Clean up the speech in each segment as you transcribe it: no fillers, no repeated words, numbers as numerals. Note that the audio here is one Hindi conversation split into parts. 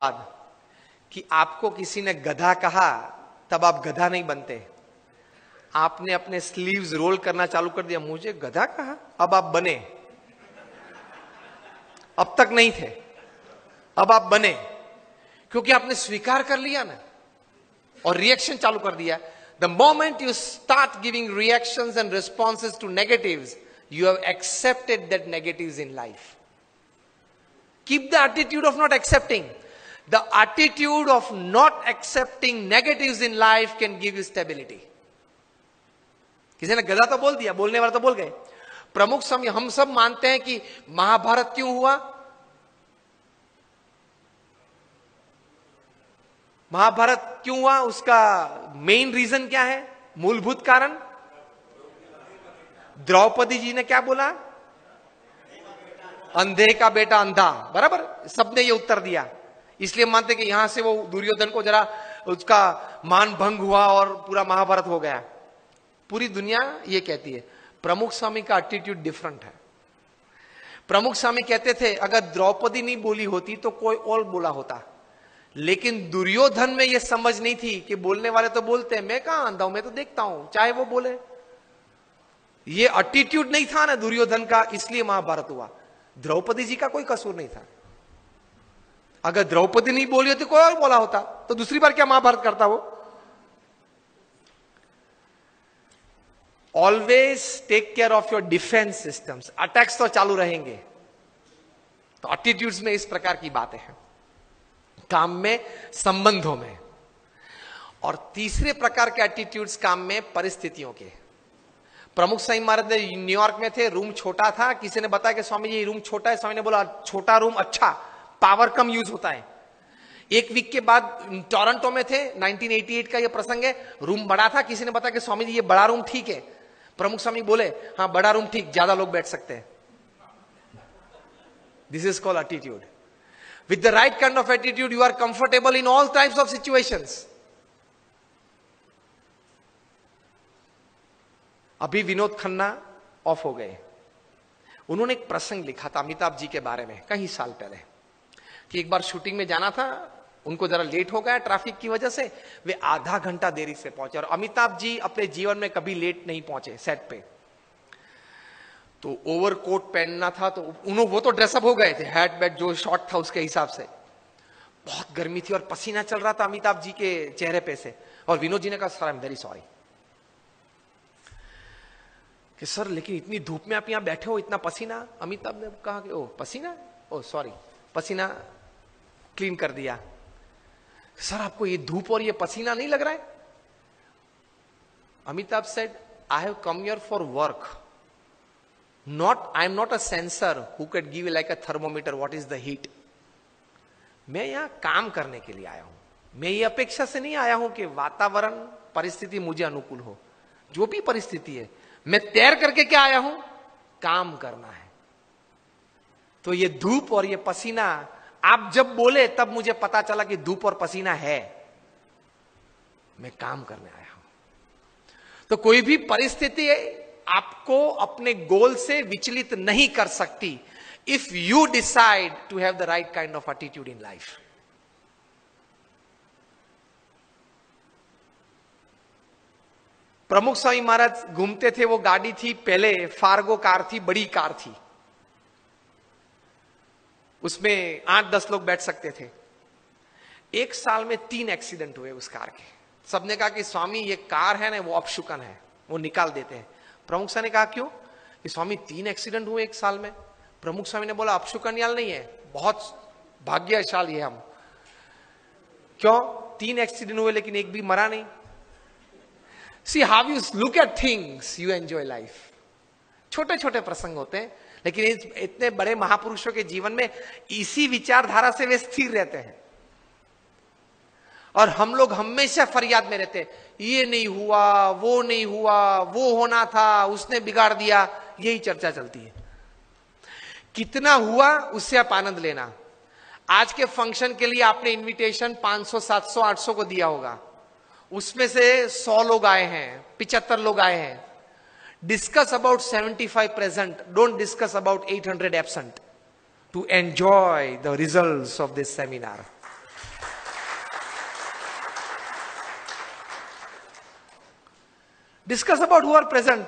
बाद कि आपको किसी ने गधा कहा तब आप गधा नहीं बनते। आपने अपने स्लीव्स रोल करना चालू कर दिया, मुझे गधा कहा, अब आप बने। अब तक नहीं थे, अब आप बने, क्योंकि आपने स्वीकार कर लिया ना और रिएक्शन चालू कर दिया। The moment you start giving reactions and responses to negatives, you have accepted that negatives in life. Keep the attitude of not accepting. The attitude of not accepting negatives in life can give you stability. किसी ने गधा तो बोल दिया, बोलने वाला तो बोल गए। प्रमुख समय हम सब मानते हैं कि महाभारत क्यों हुआ? महाभारत क्यों हुआ? उसका मेन रीजन क्या है? मूलभूत कारण द्रौपदी जी ने क्या बोला? अंधे का बेटा अंधा, बराबर, सबने ये उत्तर दिया। इसलिए मानते कि यहां से वो दुर्योधन को जरा उसका मान भंग हुआ और पूरा महाभारत हो गया। पूरी दुनिया ये कहती है। प्रमुख स्वामी का एटीट्यूड डिफरेंट है। प्रमुख स्वामी कहते थे अगर द्रौपदी नहीं बोली होती तो कोई और बोला होता, लेकिन दुर्योधन में ये समझ नहीं थी कि बोलने वाले तो बोलते हैं, मैं कहां अंधा हूं, मैं तो देखता हूं, चाहे वो बोले। ये एटीट्यूड नहीं था ना दुर्योधन का, इसलिए महाभारत हुआ। द्रौपदी जी का कोई कसूर नहीं था। अगर द्रौपदी नहीं बोली होती कोई और बोला होता तो दूसरी बार क्या महाभारत करता वो? Always take care of your defence systems. Attacks तो चालू रहेंगे, तो एटीट्यूड्स में इस प्रकार की बातें हैं, काम में, संबंधों में। और तीसरे प्रकार के एटीट्यूड्स काम में, परिस्थितियों के। प्रमुख स्वामी महाराज न्यूयॉर्क में थे, रूम छोटा था। किसी ने बताया कि स्वामी जी ये रूम छोटा है। स्वामी ने बोला छोटा रूम अच्छा, पावर कम यूज होता है। एक वीक के बाद टोरंटो में थे, 1988 का ये प्रसंग है, रूम बड़ा था। किसी ने बताया कि स्वामी जी ये बड़ा रूम ठीक है। प्रमुख स्वामी बोले हाँ बड़ा रूम ठीक, ज्यादा लोग बैठ सकते हैं। This is called attitude. With the right kind of attitude you are comfortable in all types of situations. अभी विनोद खन्ना ऑफ हो गए, उन्होंने एक प्रसंग लिखा था अमिताभ जी के बारे में कई साल पहले, कि एक बार शूटिंग में जाना था, उनको जरा लेट हो गया ट्रैफिक की वजह से, वे आधा घंटा देरी से पहुंचे। और अमिताभ जी अपने जीवन में कभी लेट नहीं पहुंचे सेट पे। तो ओवर कोट पहनना था, तो वो तो ड्रेसअप हो गए थे, हैट बैट जो शॉर्ट था उसके हिसाब से। बहुत गर्मी थी और पसीना चल रहा था अमिताभ जी के चेहरे पे से। और विनोद जी ने कहा sir I am very sorry कि सर लेकिन इतनी धूप में आप यहां बैठे हो, इतना पसीना। अमिताभ ने कहा कि ओ पसीना, ओ सॉरी, पसीना क्लीन कर दिया। सर आपको ये धूप और ये पसीना नहीं लग रहा है? Amitabh said I have come here for work, not I am not a sensor who can give like a thermometer what is the heat. मैं यहां काम करने के लिए आया हूं, मैं ये अपेक्षा से नहीं आया हूं कि वातावरण परिस्थिति मुझे अनुकूल हो। जो भी परिस्थिति है, मैं तैर करके क्या आया हूं? काम करना है। तो ये धूप और ये पसीना, आप जब बोले तब मुझे पता चला कि धूप और पसीना है, मैं काम करने आया हूं। तो कोई भी परिस्थिति आपको अपने गोल से विचलित नहीं कर सकती, if you decide to have the right kind of attitude in life. Pramukh Swami महाराज घूमते थे, वो गाड़ी थी पहले फार्गो कार थी, बड़ी कार थी, उसमें 8-10 लोग बैठ सकते थे। एक साल में 3 एक्सीडेंट हुए उस कार के। सबने कहा कि स्वामी ये कार है ना वो अपशुकन है, वो निकाल देते हैं। प्रमुख स्वामी ने कहा क्यों? कि स्वामी 3 एक्सीडेंट हुए एक साल में। प्रमुख स्वामी ने बोला अपशुकन याल नहीं है, बहुत भाग्यशाली है हम। क्यों? 3 एक्सीडेंट हुए लेकिन एक भी मरा नहीं। See how you look at things, you enjoy life. छोटे छोटे प्रसंग होते हैं, लेकिन इतने बड़े महापुरुषों के जीवन में इसी विचारधारा से वे स्थिर रहते हैं। और हम लोग हमेशा फरियाद में रहते हैं, ये नहीं हुआ, वो नहीं हुआ, वो होना था, उसने बिगाड़ दिया, यही चर्चा चलती है। कितना हुआ उससे आप आनंद लेना। आज के फंक्शन के लिए आपने इनविटेशन 500, 700, 800 को दिया होगा, उसमें से 100 लोग आए हैं, 75 लोग आए हैं। Discuss about 75 present, don't discuss about 800 absent to enjoy the results of this seminar. Discuss about who are present.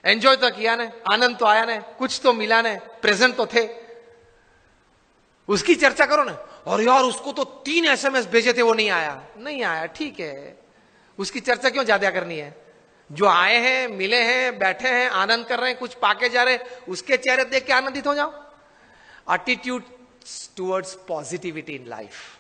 Enjoy तो किया ने, आनंद तो आया ने, कुछ तो मिला ने, प्रेजेंट तो थे, उसकी चर्चा करो ना. और यार उसको तो 3 SMS भेजे थे, वो नहीं आया. नहीं आया, ठीक है, उसकी चर्चा क्यों ज्यादा करनी है? जो आए हैं, मिले हैं, बैठे हैं, आनंद कर रहे हैं, कुछ पाके जा रहे हैं, उसके चेहरे देख के आनंदित हो जाओ. Attitude towards positivity in life.